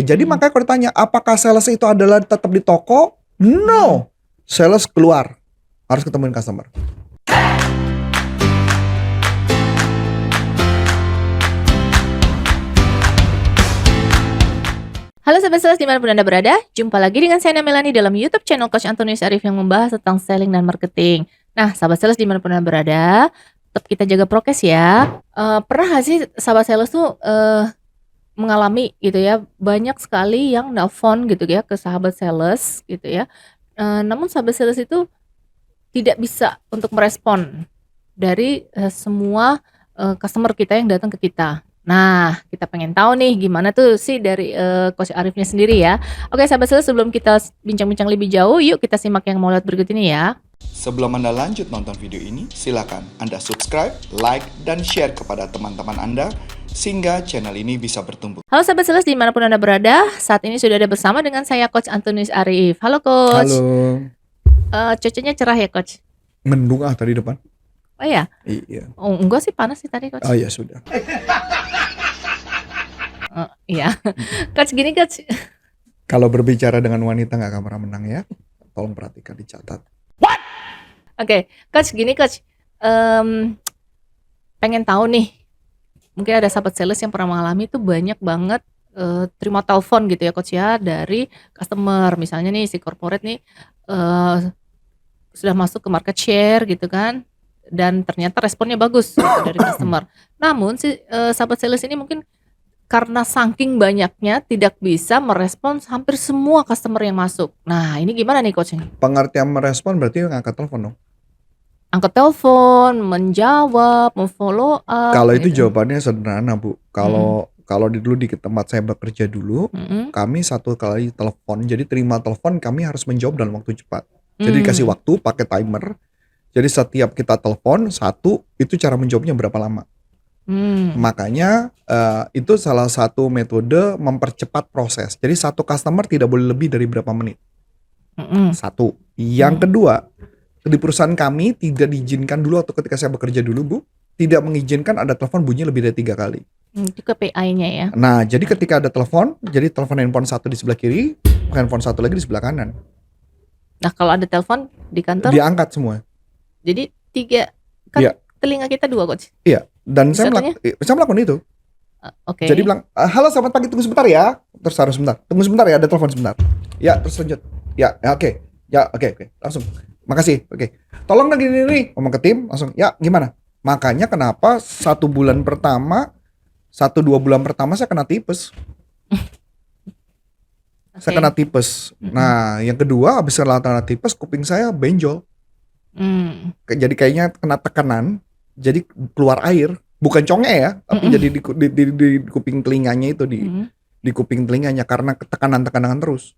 jadi makanya kalau ditanya apakah sales itu adalah tetap di toko? No. Sales keluar, harus ketemuin customer. Halo Sobat Sales dimanapun Anda berada, jumpa lagi dengan saya Melanie dalam YouTube channel Coach Antonius Arif yang membahas tentang selling dan marketing. Nah, Sobat Sales dimanapun Anda berada, tetap kita jaga prokes ya. Pernah gak sih Sobat Sales tuh mengalami gitu ya, banyak sekali yang nelpon gitu ya ke sahabat sales gitu ya. Namun sahabat sales itu tidak bisa untuk merespon dari semua customer kita yang datang ke kita. Nah, kita pengen tahu nih gimana tuh sih dari Coach Arifnya sendiri ya. Oke, sahabat sales, sebelum kita bincang-bincang lebih jauh, yuk kita simak yang mau lihat berikut ini ya. Sebelum Anda lanjut nonton video ini, silakan Anda subscribe, like, dan share kepada teman-teman Anda sehingga channel ini bisa bertumbuh. Halo sahabat sales dimanapun Anda berada, saat ini sudah ada bersama dengan saya Coach Antonius Arif. Halo Coach. Halo. Cuacanya cerah ya Coach? Mendung tadi depan. Oh ya? Iya. Oh enggak sih, panas sih tadi Coach. Oh iya sudah. Iya. Coach gini Coach. Kalau berbicara dengan wanita nggak akan pernah menang ya. Tolong perhatikan, dicatat. Oke, Coach gini Coach. Pengen tahu nih. Mungkin ada sahabat sales yang pernah mengalami tuh banyak banget terima telepon gitu ya Coach ya dari customer. Misalnya nih si corporate nih sudah masuk ke market share gitu kan. Dan ternyata responnya bagus gitu dari customer. Namun si sahabat sales ini mungkin karena saking banyaknya tidak bisa merespons hampir semua customer yang masuk. Nah, ini gimana nih Coach? Pengertian merespon berarti ngangkat telepon dong. Angkat telepon, menjawab, memfollow up. Kalau itu gitu. jawabannya sederhana Bu. Kalau dulu di tempat saya bekerja dulu, kami satu kali telepon, jadi terima telepon kami harus menjawab dalam waktu cepat. Jadi dikasih waktu pakai timer. Jadi setiap kita telepon satu, itu cara menjawabnya berapa lama. Makanya itu salah satu metode mempercepat proses. Jadi satu customer tidak boleh lebih dari berapa menit. Satu. Yang kedua, di perusahaan kami tidak diizinkan dulu atau ketika saya bekerja dulu Bu, tidak mengizinkan ada telepon bunyi lebih dari 3 kali. Itu KPI-nya ya. Nah, jadi ketika ada telepon, jadi telepon handphone satu di sebelah kiri, handphone satu lagi di sebelah kanan. Nah, kalau ada telepon di kantor, Diangkat semua. jadi 3 kan Iya. telinga kita 2 Coach. Iya. Dan saya Satunya? melakukan itu. Oke. Jadi bilang, halo selamat pagi, tunggu sebentar ya. Terus harus sebentar. Tunggu sebentar ya, ada telepon sebentar. Ya, terus lanjut. Ya, oke. Ya, oke. Langsung. Makasih. Oke. Tolong lagi ini ngomong ke tim, langsung. Ya, gimana? Makanya kenapa 1-2 bulan pertama saya kena tipes. Saya kena tipes. Nah, yang kedua habis kena tipes, kuping saya benjol. Jadi kayaknya kena tekanan, jadi keluar air. Bukan conge ya, tapi jadi di kuping telinganya itu, di kuping telinganya karena tekanan terus.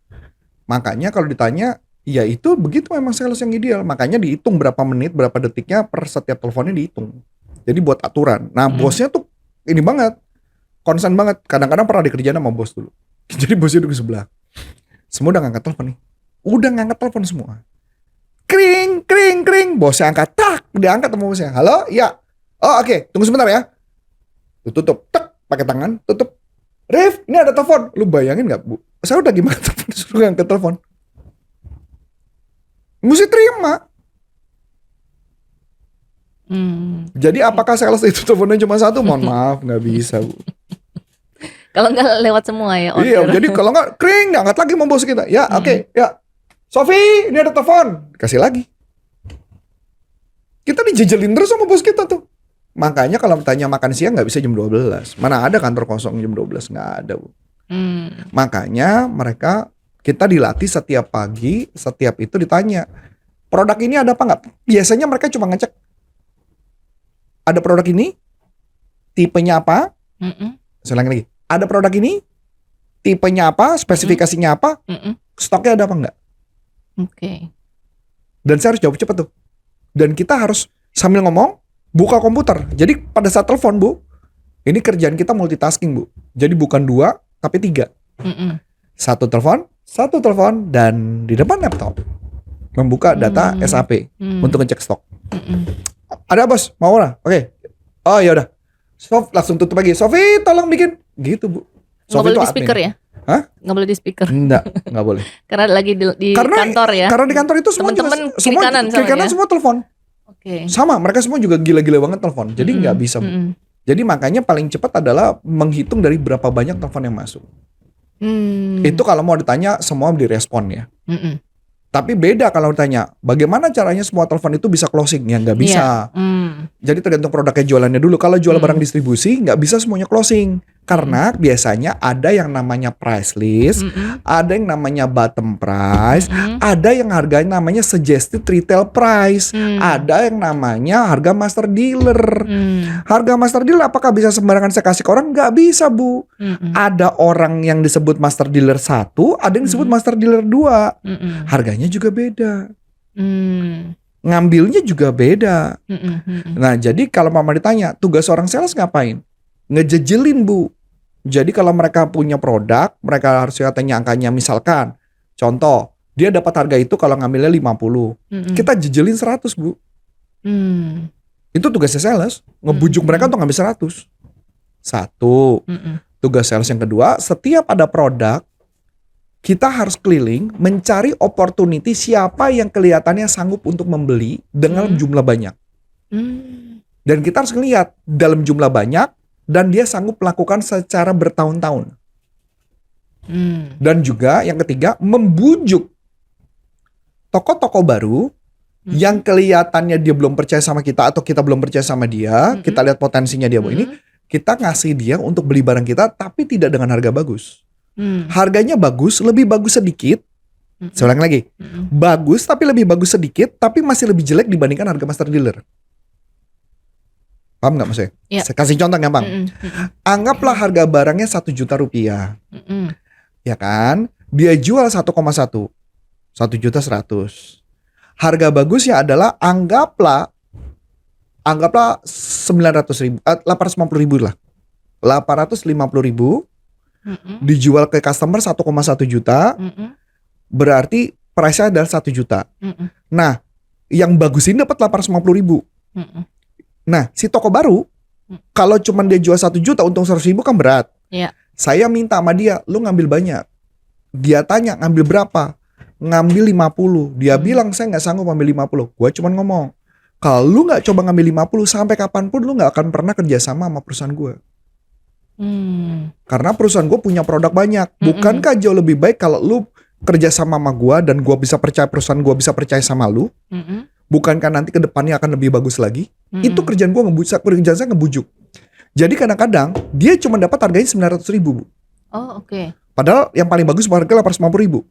Makanya kalau ditanya, ya itu begitu memang sales yang ideal. Makanya dihitung berapa menit, berapa detiknya per setiap teleponnya dihitung. Jadi buat aturan. Nah bosnya tuh ini banget, concern banget. Kadang-kadang pernah dikerjain sama bos dulu. Jadi bosnya duduk sebelah. Semua udah ngangkat telepon nih. Udah ngangkat telepon semua. Kring. Bosnya angkat, tak, diangkat sama bosnya. Halo, ya. Oh oke, tunggu sebentar ya. Tutup, tek, pakai tangan, tutup. Rif, ini ada telepon. Lu bayangin nggak Bu? Saya udah gimana telepon, disuruh ngangkat telepon. Mesti terima. Jadi apakah sales itu teleponnya cuma satu? Mohon maaf, nggak bisa Bu. Kalau nggak lewat semua ya. Iya, jadi kalau nggak kring, angkat lagi sama bos kita. Ya, oke, ya. Sofi, ini ada telepon. Kasih lagi. Kita dijejelin terus sama bos kita tuh. Makanya kalau tanya makan siang nggak bisa jam 12. Mana ada kantor kosong jam 12? Nggak ada Bu. Makanya kita dilatih setiap pagi, setiap itu ditanya, produk ini ada apa nggak? Biasanya mereka cuma ngecek, ada produk ini, tipenya apa? Saya ulangi lagi, ada produk ini, tipenya apa, spesifikasinya apa, stoknya ada apa nggak? Oke. Dan saya harus jawab cepat tuh. Dan kita harus sambil ngomong, buka komputer. Jadi pada saat telepon Bu, ini kerjaan kita multitasking Bu. Jadi bukan 2, tapi 3. Satu telepon, dan di depan laptop membuka data SAP untuk ngecek stok. Ada bos, mau lah? Oke. Oh ya udah. Sof langsung tutup lagi. Sofi tolong bikin gitu Bu. Nggak boleh di speaker ya? Hah? Nggak boleh di speaker. Nggak boleh. Karena lagi di kantor ya. Karena di kantor itu semua Teman-teman juga, kiri semua kanan kiri kanan ya? semua telepon. Oke. Sama, mereka semua juga gila-gila banget telepon. Jadi nggak bisa, Bu. Jadi makanya paling cepat adalah menghitung dari berapa banyak telepon yang masuk. Itu kalau mau ditanya semua direspon ya. Tapi beda kalau ditanya, bagaimana caranya semua telepon itu bisa closing? Ya nggak bisa. Jadi tergantung produknya jualannya dulu. Kalau jual barang distribusi, nggak bisa semuanya closing. Karena biasanya ada yang namanya price list, ada yang namanya bottom price, ada yang harganya namanya suggested retail price, ada yang namanya harga master dealer. Harga master dealer apakah bisa sembarangan saya kasih ke orang? Nggak bisa, Bu. Ada orang yang disebut master dealer 1, ada yang disebut master dealer 2. Harganya juga beda. Ngambilnya juga beda. Nah, jadi kalau mama ditanya, tugas orang sales ngapain? Ngejejelin, Bu. Jadi kalau mereka punya produk, mereka harus katanya angkanya, misalkan, contoh, dia dapat harga itu kalau ngambilnya 50. Kita jejelin 100, Bu. Itu tugasnya sales, ngebujuk mereka untuk ngambil 100. Satu. Tugas sales yang kedua, setiap ada produk, kita harus keliling mencari opportunity siapa yang kelihatannya sanggup untuk membeli dengan jumlah banyak. Dan kita harus lihat dalam jumlah banyak dan dia sanggup melakukan secara bertahun-tahun. Dan juga yang ketiga, membujuk toko-toko baru yang kelihatannya dia belum percaya sama kita atau kita belum percaya sama dia, kita lihat potensinya dia ini, kita ngasih dia untuk beli barang kita tapi tidak dengan harga bagus. Harganya bagus, lebih bagus sedikit. Saya ulang lagi. Bagus tapi lebih bagus sedikit, tapi masih lebih jelek dibandingkan harga master dealer. Paham nggak maksudnya? Ya. Saya kasih contoh gampang. Anggaplah harga barangnya 1 juta rupiah. Ya kan? Dia jual 1,1. 1.100.000. Harga bagusnya adalah anggaplah 900.000, 850.000 lah. 850.000 dijual ke customer 1,1 juta. Berarti price-nya adalah 1 juta. Nah, yang bagus ini dapat 850.000. Nah, si toko baru kalau cuman dia jual 1 juta untung 100.000 kan berat. Saya minta sama dia, lu ngambil banyak. Dia tanya ngambil berapa? Ngambil 50. Dia bilang saya nggak sanggup ngambil 50. Gua cuman ngomong, kalau lu nggak coba ngambil 50 sampai kapanpun lu nggak akan pernah kerjasama sama perusahaan gue. Karena perusahaan gue punya produk banyak. Bukankah jauh lebih baik kalau lu kerjasama sama gue dan gue bisa percaya, perusahaan gue bisa percaya sama lu? Bukankah nanti ke depannya akan lebih bagus lagi? Itu kerjaan gue kerjaan saya ngebujuk. Jadi kadang-kadang dia cuma dapat harganya 900.000, Bu. Oh, oke. Padahal yang paling bagus harga 850.000.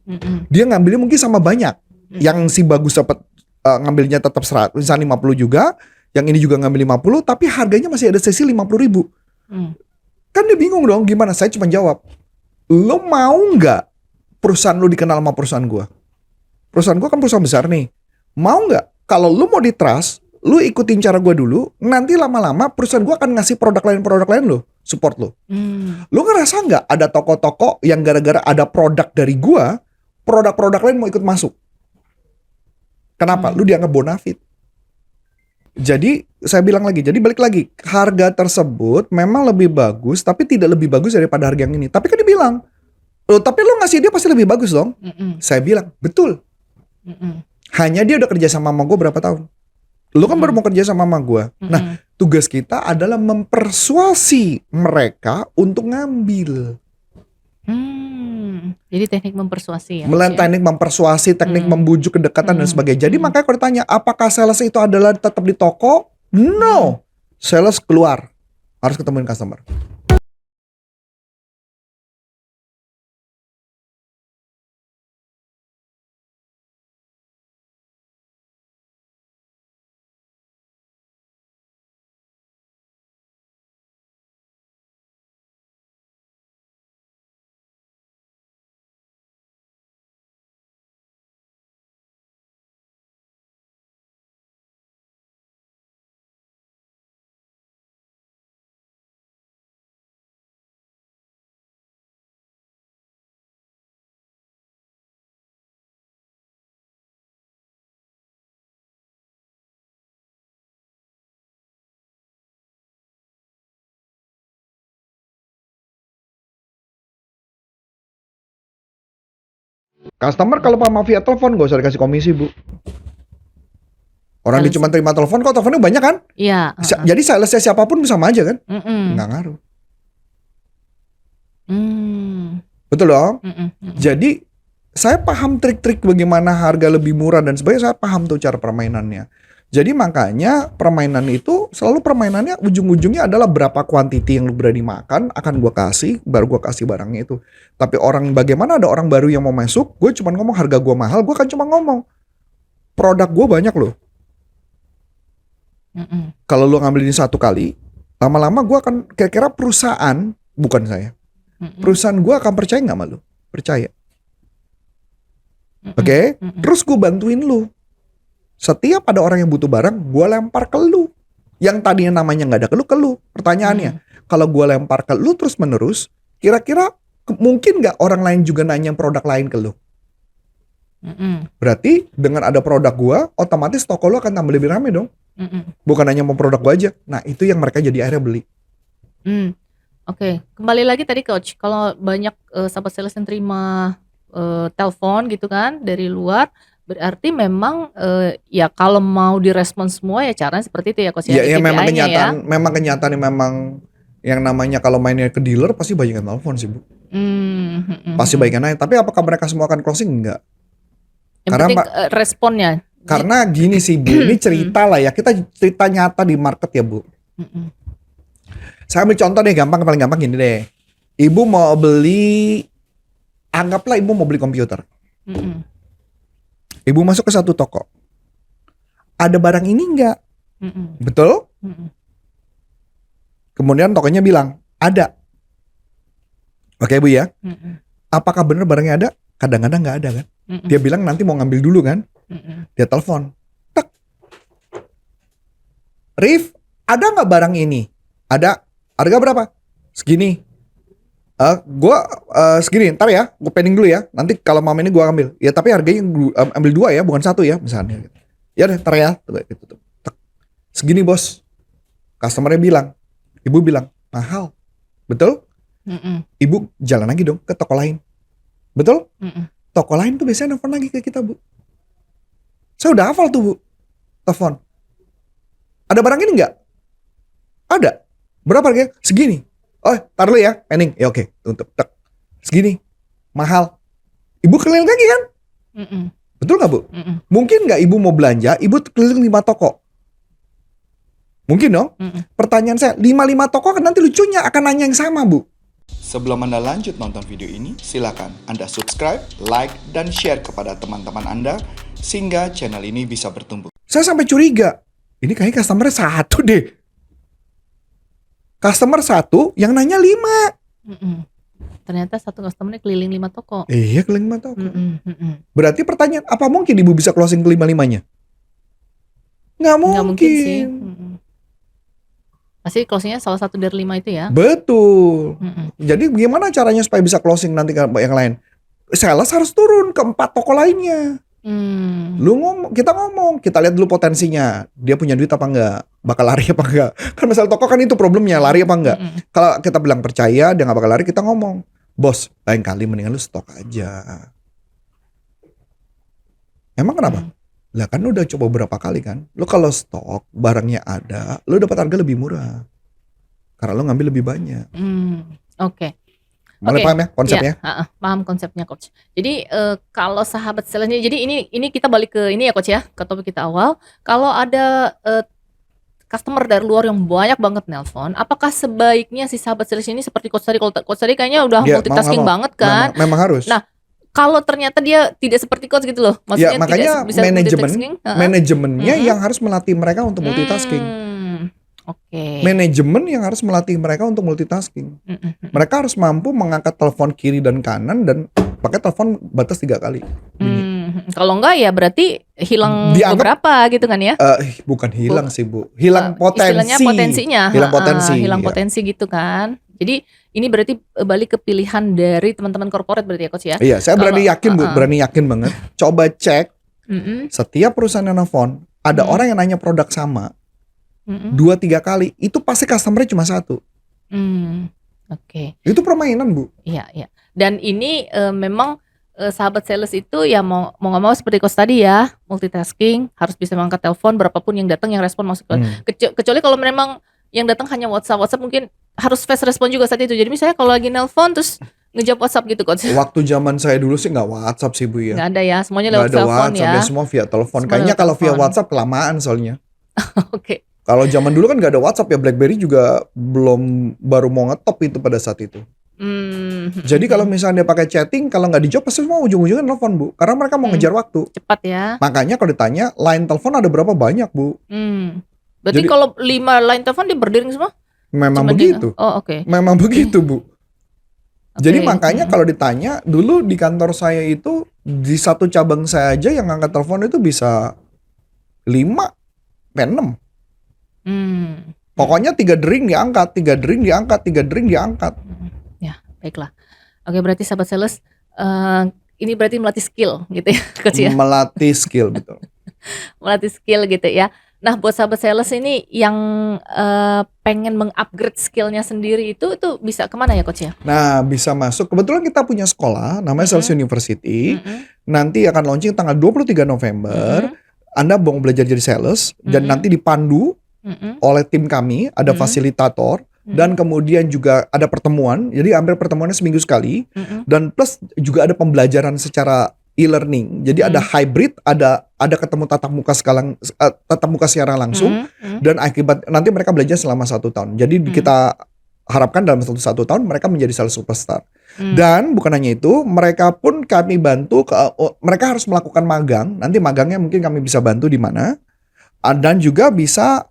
Dia ngambilnya mungkin sama banyak. Yang si bagus dapat ngambilnya tetap 100, misalnya 50 juga. Yang ini juga ngambil 50, tapi harganya masih ada sesi 50.000. Kan dia bingung dong, gimana? Saya cuma jawab, lo mau nggak perusahaan lo dikenal sama perusahaan gue? Perusahaan gue kan perusahaan besar nih. Mau nggak? Kalau lo mau di trust, lo ikutin cara gue dulu. Nanti lama-lama perusahaan gue akan ngasih produk lain lo, support lo. Lo ngerasa nggak ada toko-toko yang gara-gara ada produk dari gue, produk-produk lain mau ikut masuk? Kenapa? Lu dianggap bonafit. Jadi saya bilang lagi, jadi balik lagi, harga tersebut memang lebih bagus, tapi tidak lebih bagus daripada harga yang ini. Tapi kan dia bilang, loh tapi lu ngasih dia pasti lebih bagus dong. Saya bilang, betul. Hanya dia udah kerja sama gue berapa tahun. Lu kan baru mau kerja sama gue. Nah, tugas kita adalah mempersuasi mereka untuk ngambil. Jadi teknik mempersuasi ya. Teknik mempersuasi, teknik membujuk kedekatan dan sebagainya. Jadi makanya kalau ditanya, apakah sales itu adalah tetap di toko? No. Sales keluar. Harus ketemuin customer. Customer kalau sama via telepon gak usah dikasih komisi, Bu. Orang dia cuma terima telepon, kok teleponnya banyak kan? Iya. Jadi salesnya siapapun sama aja kan? Nggak ngaruh. Betul dong? Jadi saya paham trik-trik bagaimana harga lebih murah dan sebagainya. Saya paham tuh cara permainannya. Jadi makanya permainan itu selalu permainannya ujung-ujungnya adalah berapa quantity yang lu berani makan akan gua kasih, baru gua kasih barangnya itu. Tapi bagaimana ada orang baru yang mau masuk, gue cuma ngomong harga gua mahal, gua kan cuma ngomong produk gua banyak loh. Kalau lu ngambil ini satu kali, lama-lama gue akan kira-kira perusahaan, bukan saya, perusahaan gue akan percaya nggak sama lu? Percaya. Oke? Terus gue bantuin lu. Setiap ada orang yang butuh barang, gue lempar ke lu. Yang tadinya namanya nggak ada ke lu. Pertanyaannya, kalau gue lempar ke lu terus menerus, kira-kira mungkin nggak orang lain juga nanya produk lain ke lu? Berarti dengan ada produk gue, otomatis toko lu akan tambah lebih rame dong. Bukan hanya mau produk gue aja. Nah itu yang mereka jadi akhirnya beli. Oke. Kembali lagi tadi Coach, kalau banyak sahabat sales yang terima telepon gitu kan dari luar, berarti memang ya kalau mau direspon semua ya caranya seperti itu ya Coach ya. Ya memang KPI-nya kenyataan memang yang namanya kalau mainnya ke dealer pasti banyak yang telepon sih, Bu. Pasti banyak yang nanya. Tapi apakah mereka semua akan closing? Enggak. Yang Karena penting responnya. Karena gini sih Bu, ini cerita lah ya, kita cerita nyata di market ya Bu. Saya ambil contoh deh, paling gampang gini deh. Ibu mau beli, anggaplah ibu mau beli komputer. Ibu masuk ke satu toko. Ada barang ini enggak? Betul? Kemudian tokonya bilang, ada. Oke Bu ya. Apakah benar barangnya ada? Kadang-kadang nggak ada kan. Dia bilang nanti mau ngambil dulu kan. Dia telepon. Tak. Rif, ada nggak barang ini? Ada. Harga berapa? Segini. Segini. Ntar ya, gue pending dulu ya. Nanti kalau mama ini gue ambil. Ya tapi harganya ambil 2 ya, bukan 1 ya misalnya. Ya deh, ntar ya. Tak. Segini bos. Customernya bilang. Ibu bilang, mahal. Betul? Ibu jalan lagi dong ke toko lain. Betul? Toko lain tuh biasanya nelfon lagi ke kita Bu. Saya udah hafal tuh Bu. Telepon. Ada barang ini enggak? Ada. Berapa harganya? Segini. Oh, tar dulu ya, pending. Ya oke, tutup. Tek. Segini. Mahal. Ibu keliling lagi kan? Betul gak Bu? Mungkin gak ibu mau belanja, ibu keliling 5 toko? Mungkin dong? Pertanyaan saya, 5 toko kan nanti lucunya akan nanya yang sama Bu. Sebelum Anda lanjut nonton video ini, silakan Anda subscribe, like, dan share kepada teman-teman Anda sehingga channel ini bisa bertumbuh. Saya sampai curiga, ini kayaknya customer 1 deh. Customer 1 yang nanya 5. Ternyata satu customer keliling 5 toko. Iya, keliling 5 toko. Berarti pertanyaan, apa mungkin ibu bisa closing ke 5-5-nya? Nggak mungkin sih. Pasti closingnya salah satu dari 5 itu ya. Betul. Jadi gimana caranya supaya bisa closing nanti ke yang lain? Sales harus turun ke 4 toko lainnya. Kita ngomong, kita lihat dulu potensinya. Dia punya duit apa enggak? Bakal lari apa enggak? Kan masalah toko kan itu problemnya, lari apa enggak? Kalau kita bilang percaya, dia nggak bakal lari, kita ngomong, bos, lain kali mendingan lu stok aja. Emang kenapa? Lah kan lu udah coba berapa kali kan? Lu kalau stok, barangnya ada, lu dapat harga lebih murah. Karena lu ngambil lebih banyak. Oke. Mulai paham ya konsepnya? Ya, paham konsepnya Coach. Jadi kalau sahabat salesnya, jadi ini kita balik ke ini ya Coach ya, ke topik kita awal. Kalau ada customer dari luar yang banyak banget nelpon, apakah sebaiknya si sahabat sales ini seperti Coach tadi? Kalau Coach tadi kayaknya udah multitasking banget kan? Memang harus. Nah, kalau ternyata dia tidak seperti Coach gitu loh, maksudnya ya, makanya tidak bisa manajemennya yang harus melatih mereka untuk multitasking. Manajemen yang harus melatih mereka untuk multitasking. Mereka harus mampu mengangkat telepon kiri dan kanan dan pakai telepon batas 3 kali. Kalau enggak ya berarti hilang beberapa gitu kan ya? Bukan hilang sih Bu, hilang potensi. Istilahnya potensinya. Hilang potensi gitu kan. Jadi ini berarti balik ke pilihan dari teman-teman corporate berarti ya Coach ya? Iya, saya berani yakin Bu, berani yakin banget. Coba cek setiap perusahaan yang nelfon ada orang yang nanya produk sama. 2-3 kali itu pasti customernya cuma 1. Oke. Itu permainan Bu. Iya. Dan ini memang sahabat sales itu ya mau nggak mau seperti Coach tadi ya, multitasking, harus bisa mengangkat telepon berapapun yang datang, yang respon masuk kecuali kalau memang yang datang hanya WhatsApp mungkin harus fast respon juga saat itu. Jadi misalnya kalau lagi nelpon terus ngejawab WhatsApp gitu Coach. Waktu zaman saya dulu sih nggak WhatsApp sih Bu ya. Nggak ada ya, semuanya Nggak lewat ada telepon WhatsApp ya. semua via telepon. Semua Kayaknya lewat kalau via telepon. WhatsApp kelamaan soalnya. Oke. Kalau zaman dulu kan nggak ada WhatsApp ya, BlackBerry juga baru mau ngetop itu pada saat itu. Jadi kalau misalnya dia pakai chatting, kalau nggak dijawab pasti semua ujung-ujungnya nelfon Bu, karena mereka mau ngejar waktu. Cepat ya. Makanya kalau ditanya line telepon ada berapa banyak Bu? Berarti Jadi- kalau 5 line telepon dia berdering semua? Memang Cuma begitu. Oh oke. Memang begitu Bu. Jadi Oke. makanya kalau ditanya, dulu di kantor saya itu di satu cabang saya aja yang angkat telepon itu bisa 5 sampai 6. Pokoknya 3 dering diangkat, 3 dering diangkat, 3 dering diangkat. Ya, baiklah. Oke, berarti sahabat sales ini berarti melatih skill gitu ya, Coach ya. Melatih skill betul. Melatih skill gitu ya. Nah, buat sahabat sales ini yang pengen mengupgrade skillnya sendiri itu bisa kemana ya Coach ya? Nah, bisa masuk. Kebetulan kita punya sekolah namanya Sales University. Nanti akan launching tanggal 23 November. Anda mau belajar jadi sales dan nanti dipandu oleh tim kami, ada fasilitator dan kemudian juga ada pertemuan. Jadi hampir pertemuannya seminggu sekali. Dan plus juga ada pembelajaran secara e-learning. Jadi ada hybrid, ada ketemu tatap muka secara langsung dan akibat nanti mereka belajar selama 1 tahun. Jadi kita harapkan dalam 1 tahun mereka menjadi sales superstar. Dan bukan hanya itu, mereka pun kami bantu mereka harus melakukan magang. Nanti magangnya mungkin kami bisa bantu di mana. Dan juga bisa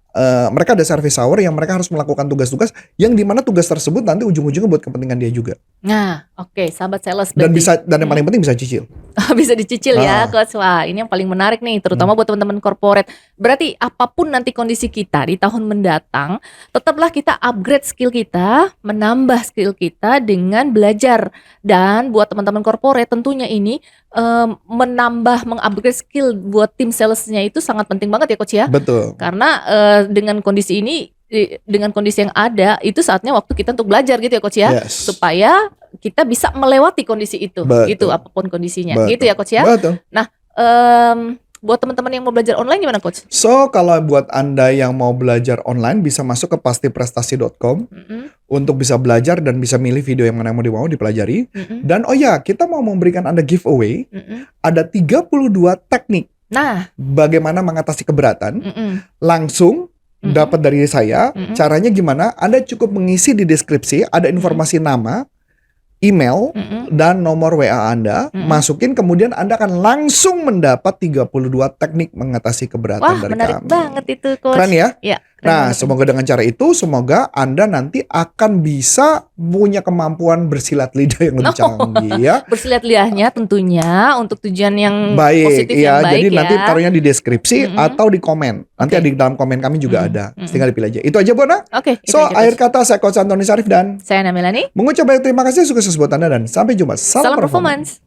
mereka ada service hour yang mereka harus melakukan tugas-tugas yang dimana tugas tersebut nanti ujung-ujungnya buat kepentingan dia juga. Nah, oke, sahabat sales Dan berarti yang paling penting bisa cicil. bisa dicicil ya Coach. Wah, ini yang paling menarik nih, terutama buat teman-teman corporate. Berarti apapun nanti kondisi kita di tahun mendatang, tetaplah kita upgrade skill kita, menambah skill kita dengan belajar. Dan buat teman-teman corporate tentunya ini mengupgrade skill buat tim salesnya itu sangat penting banget ya Coach ya. Betul. Karena dengan kondisi ini, dengan kondisi yang ada, itu saatnya waktu kita untuk belajar gitu ya Coach ya. Yes. Supaya kita bisa melewati kondisi itu. Betul. Gitu apapun kondisinya. Betul. Gitu ya Coach ya. Betul. Nah, buat teman-teman yang mau belajar online gimana Coach? So, kalau buat Anda yang mau belajar online bisa masuk ke pastiprestasi.com untuk bisa belajar dan bisa milih video yang mana yang mau dipelajari. Dan oh ya, kita mau memberikan Anda giveaway. Ada 32 teknik Nah, bagaimana mengatasi keberatan. Langsung dapat dari saya. Caranya gimana? Anda cukup mengisi di deskripsi, ada informasi nama, email, dan nomor WA Anda. Masukin, kemudian Anda akan langsung mendapat 32 teknik mengatasi keberatan wah dari menarik kami. banget itu Coach. Keren ya? Ya, keren Nah, banget. semoga dengan cara itu, semoga Anda nanti akan bisa punya kemampuan bersilat lidah yang lebih canggih ya. Bersilat lidahnya tentunya untuk tujuan yang Baik, positif ya. yang baik Jadi ya. nanti taruhnya di deskripsi atau di komen. Nanti Oke. ada di dalam komen kami juga ada. Tinggal dipilih aja. Itu aja, Bona. Oke, itu So, aja, akhir Coach. kata saya Coach Antoni Sarif dan Saya Ana Melani. mengucap banyak terima kasih, sukses buat Anda dan sampai jumpa. Salam performance.